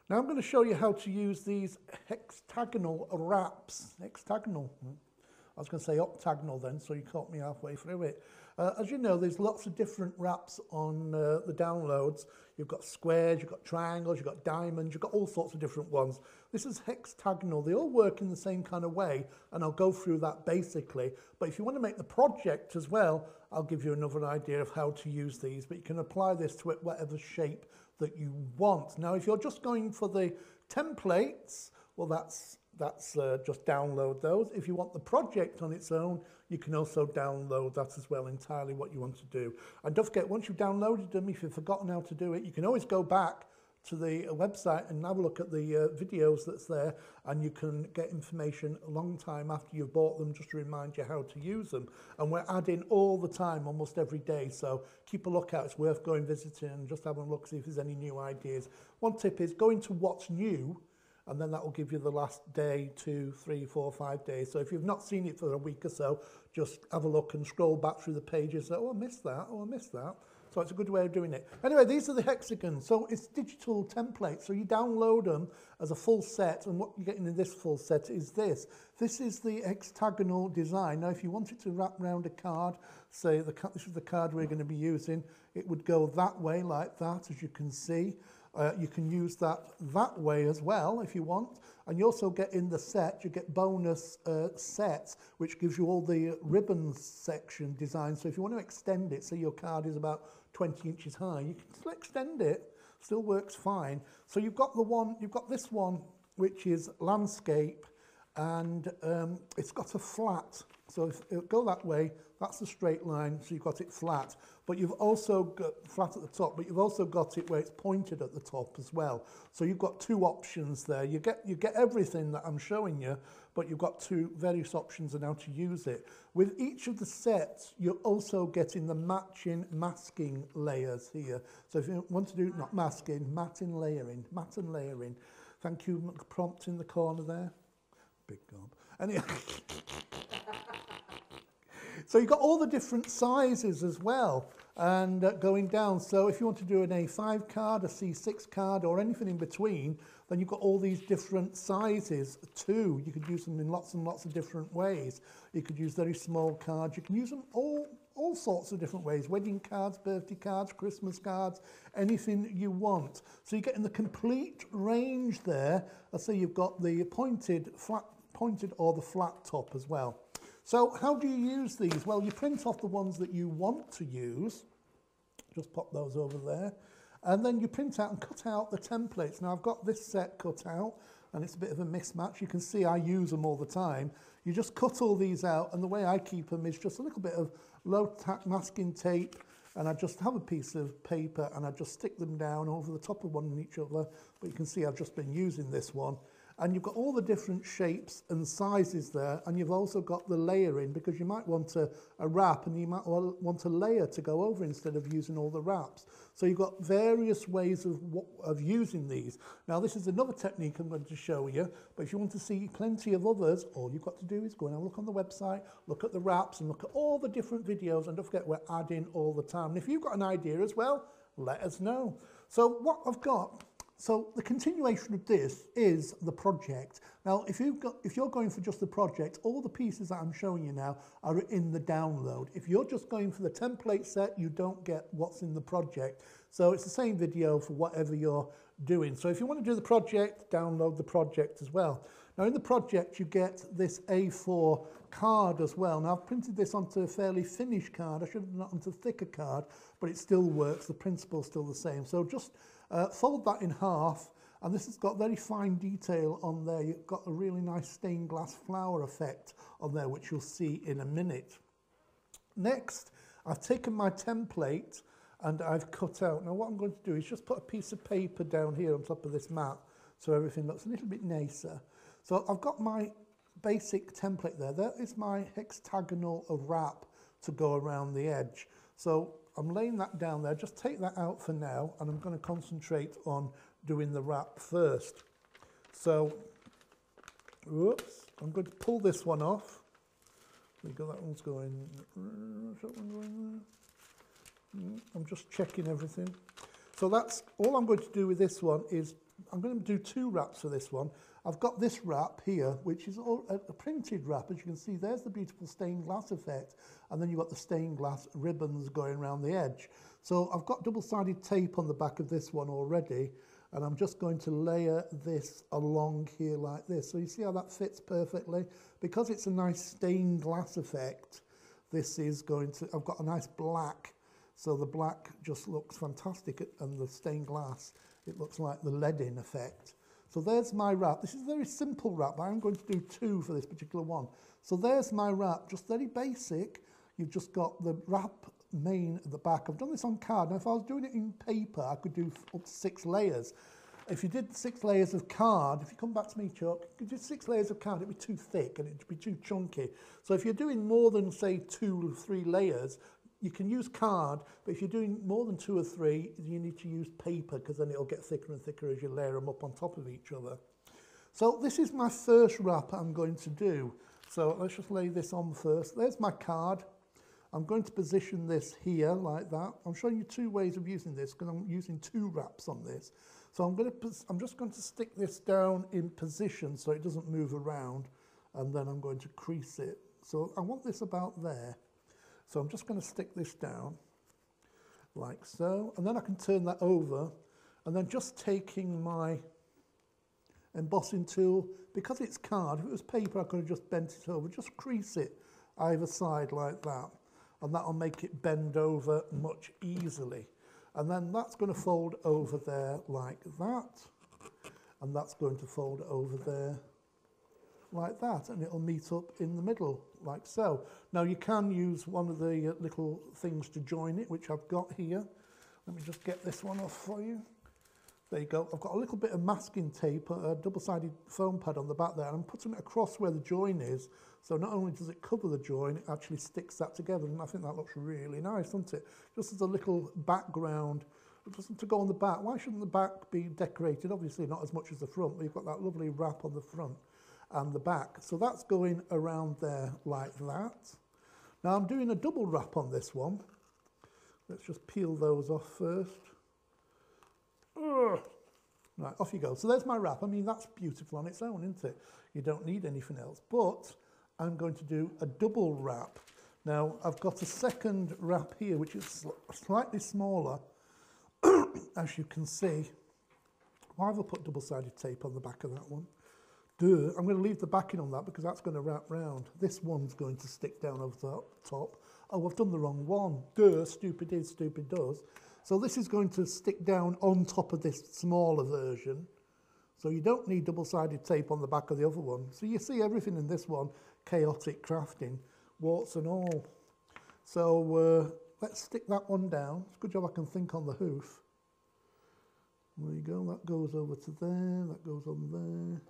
Now I'm going to show you how to use these hexagonal wraps. Hexagonal. I was going to say octagonal then, so you caught me halfway through it. As you know, there's lots of different wraps on the downloads. You've got squares, you've got triangles, you've got diamonds, you've got all sorts of different ones. This is hexagonal. They all work in the same kind of way, and I'll go through that basically. But if you want to make the project as well, I'll give you another idea of how to use these. But you can apply this to whatever shape that you want. Now, if you're just going for the templates, well, that's just download those. If you want the project on its own, you can also download that as well, entirely what you want to do. And don't forget, once you've downloaded them, if you've forgotten how to do it, you can always go back to the website and have a look at the videos that's there, and you can get information a long time after you've bought them just to remind you how to use them. And we're adding all the time, almost every day, so keep a lookout. It's worth going visiting and just having a look, see if there's any new ideas. One tip is go into what's new, and then that will give you the last day, 2, 3, 4, 5 days. So if you've not seen it for a week or so, just have a look and scroll back through the pages. Oh, I missed that. Oh, I missed that. So it's a good way of doing it. Anyway, these are the hexagons. So it's digital templates. So you download them as a full set, and what you're getting in this full set is this. This is the hexagonal design. Now, if you want it to wrap around a card, say this is the card we're going to be using, it would go that way like that, as you can see. You can use that way as well if you want, and you also get in the set, you get bonus sets, which gives you all the ribbons section design. So if you want to extend it, say your card is about 20 inches high, you can still extend it, still works fine. So you've got this one, which is landscape, and it's got a flat. So if it'll go that way, that's the straight line, so you've got it flat. But you've also got flat at the top, but you've also got it where it's pointed at the top as well. So you've got two options there. You get everything that I'm showing you, but you've got two various options on how to use it. With each of the sets, you're also getting the matching masking layers here. So if you want to do, not masking, matte and layering. Thank you, prompt in the corner there. Big gob. Anyway. So you've got all the different sizes as well, and going down. So if you want to do an A5 card, a C6 card, or anything in between, then you've got all these different sizes too. You could use them in lots and lots of different ways. You could use very small cards. You can use them all sorts of different ways. Wedding cards, birthday cards, Christmas cards, anything you want. So you're getting the complete range there. Let's say you've got the pointed or the flat top as well. So how do you use these? Well, you print off the ones that you want to use. Just pop those over there. And then you print out and cut out the templates. Now, I've got this set cut out, and it's a bit of a mismatch. You can see I use them all the time. You just cut all these out, and the way I keep them is just a little bit of low-tack masking tape, and I just have a piece of paper, and I just stick them down over the top of one and each other. But you can see I've just been using this one. And you've got all the different shapes and sizes there, and you've also got the layering, because you might want a wrap and you might want a layer to go over instead of using all the wraps. So you've got various ways of using these. Now, this is another technique I'm going to show you, but if you want to see plenty of others, all you've got to do is go and have a look on the website, look at the wraps and look at all the different videos, and don't forget we're adding all the time. And if you've got an idea as well, let us know. So what I've got, so the continuation of this is the project. Now, if you're going for just the project, all the pieces that I'm showing you now are in the download. If you're just going for the template set, you don't get what's in the project. So it's the same video for whatever you're doing. So if you want to do the project, download the project as well. Now, in the project, you get this A4 card as well. Now, I've printed this onto a fairly finished card. I should have done it onto a thicker card, but it still works. The principle's still the same. So just fold that in half, and this has got very fine detail on there. You've got a really nice stained glass flower effect on there, which you'll see in a minute. Next, I've taken my template and I've cut out. Now, what I'm going to do is just put a piece of paper down here on top of this mat so everything looks a little bit nicer. So I've got my basic template there. There is my hexagonal wrap to go around the edge. So I'm laying that down there. Just take that out for now, and I'm going to concentrate on doing the wrap first. So, whoops, I'm going to pull this one off. That one's going, is that one going there? I'm just checking everything. So that's all I'm going to do with this one is I'm going to do 2 wraps for this one. I've got this wrap here, which is a printed wrap. As you can see, there's the beautiful stained glass effect, and then you've got the stained glass ribbons going around the edge. So I've got double-sided tape on the back of this one already, and I'm just going to layer this along here like this. So you see how that fits perfectly? Because it's a nice stained glass effect, this is going to, I've got a nice black, so the black just looks fantastic, and the stained glass, it looks like the leading effect. So there's my wrap. This is a very simple wrap, but I'm going to do 2 for this particular one. So there's my wrap, just very basic. You've just got the wrap main at the back. I've done this on card. Now, if I was doing it in paper, I could do up to 6 layers. If you did 6 layers of card, if you come back to me, Chuck, if you did 6 layers of card, it'd be too thick and it'd be too chunky. So if you're doing more than, say, 2 or 3 layers, you can use card, but if you're doing more than 2 or 3, you need to use paper, because then it'll get thicker and thicker as you layer them up on top of each other. So this is my first wrap I'm going to do. So let's just lay this on first. There's my card. I'm going to position this here like that. I'm showing you 2 ways of using this, because I'm using 2 wraps on this. So I'm just going to stick this down in position so it doesn't move around, and then I'm going to crease it. So I want this about there. So I'm just going to stick this down like so, and then I can turn that over, and then just taking my embossing tool, because it's card, if it was paper I could have just bent it over, just crease it either side like that, and that'll make it bend over much easily. And then that's going to fold over there like that, and that's going to fold over there like that, and it'll meet up in the middle like so. Now you can use one of the little things to join it, which I've got here. Let me just get this one off for you. There you go. I've got a little bit of masking tape, a double-sided foam pad on the back there, and I'm putting it across where the join is. So not only does it cover the join, it actually sticks that together, and I think that looks really nice, doesn't it? Just as a little background, just to go on the back. Why shouldn't the back be decorated? Obviously not as much as the front, but you've got that lovely wrap on the front and the back. So that's going around there like that. Now I'm doing a double wrap on this one. Let's just peel those off first. Ugh. Right, off you go. So there's my wrap. I mean, that's beautiful on its own, isn't it? You don't need anything else. But I'm going to do a double wrap. Now, I've got a second wrap here, which is slightly smaller, as you can see. Why have I put double-sided tape on the back of that one? Duh. I'm going to leave the backing on that because that's going to wrap round. This one's going to stick down over the top. Oh, I've done the wrong one. Duh, stupid is, stupid does. So this is going to stick down on top of this smaller version. So you don't need double-sided tape on the back of the other one. So you see everything in this one, chaotic crafting, warts and all. So let's stick that one down. It's a good job I can think on the hoof. There you go, that goes over to there, that goes on there.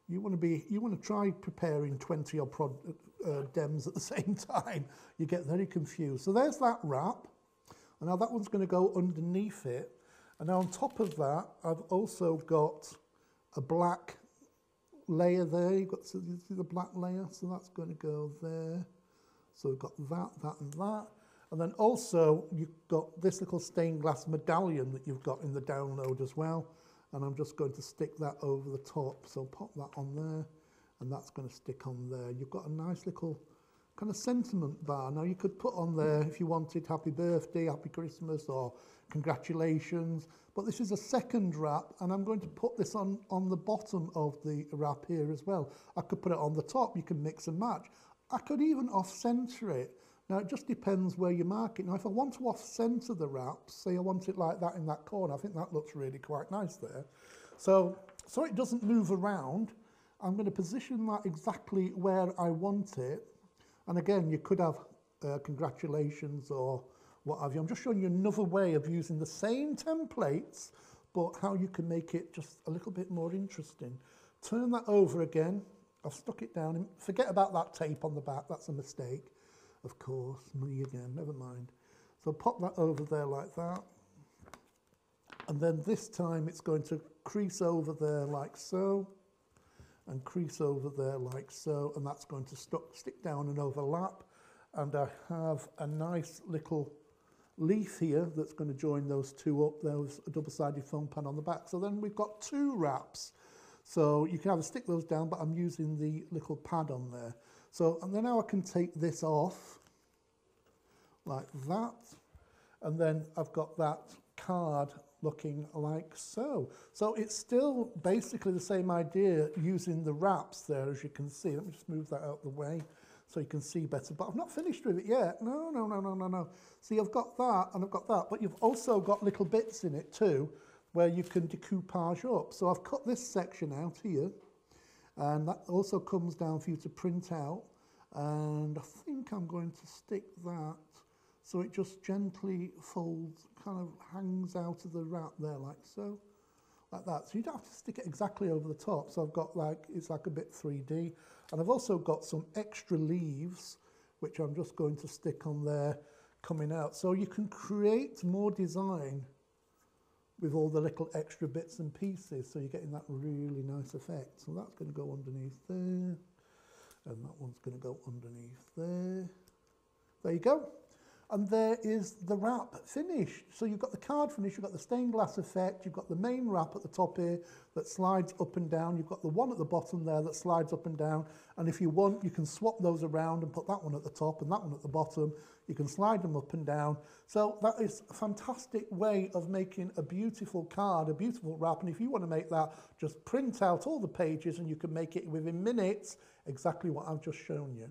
You want to try preparing 20 odd dems at the same time. You get very confused. So there's that wrap. And now that one's going to go underneath it. And now on top of that, I've also got a black layer there. You've got you see the black layer, so that's going to go there. So we've got that, that and that. And then also you've got this little stained glass medallion that you've got in the download as well. And I'm just going to stick that over the top. So pop that on there, and that's going to stick on there. You've got a nice little kind of sentiment bar. Now you could put on there, if you wanted, happy birthday, happy Christmas, or congratulations. But this is a second wrap, and I'm going to put this on the bottom of the wrap here as well. I could put it on the top. You can mix and match. I could even off-center it. Now, it just depends where you mark it. Now, if I want to off-center the wraps, say I want it like that in that corner, I think that looks really quite nice there. So it doesn't move around, I'm going to position that exactly where I want it. And again, you could have congratulations or what have you. I'm just showing you another way of using the same templates, but how you can make it just a little bit more interesting. Turn that over again. I've stuck it down. Forget about that tape on the back. That's a mistake. Of course, me again, never mind. So pop that over there like that. And then this time it's going to crease over there like so, and crease over there like so, and that's going to stick down and overlap. And I have a nice little leaf here that's going to join those two up. There's a double-sided foam pad on the back. So then we've got 2 wraps. So you can either stick those down, but I'm using the little pad on there. So, and then now I can take this off like that. And then I've got that card looking like so. So it's still basically the same idea using the wraps there, as you can see. Let me just move that out of the way so you can see better. But I've not finished with it yet. No. See, I've got that and I've got that, but you've also got little bits in it too where you can decoupage up. So I've cut this section out here, and that also comes down for you to print out. And I think I'm going to stick that so it just gently folds, kind of hangs out of the wrap there like so, like that. So you don't have to stick it exactly over the top. So I've got like, it's like a bit 3D. And I've also got some extra leaves, which I'm just going to stick on there coming out. So you can create more design with all the little extra bits and pieces. So you're getting that really nice effect. So that's going to go underneath there. And that one's going to go underneath there. There you go. And there is the wrap finished. So you've got the card finished, you've got the stained glass effect, you've got the main wrap at the top here that slides up and down, you've got the one at the bottom there that slides up and down, and if you want, you can swap those around and put that one at the top and that one at the bottom. You can slide them up and down. So that is a fantastic way of making a beautiful card, a beautiful wrap, and if you want to make that, just print out all the pages and you can make it within minutes exactly what I've just shown you.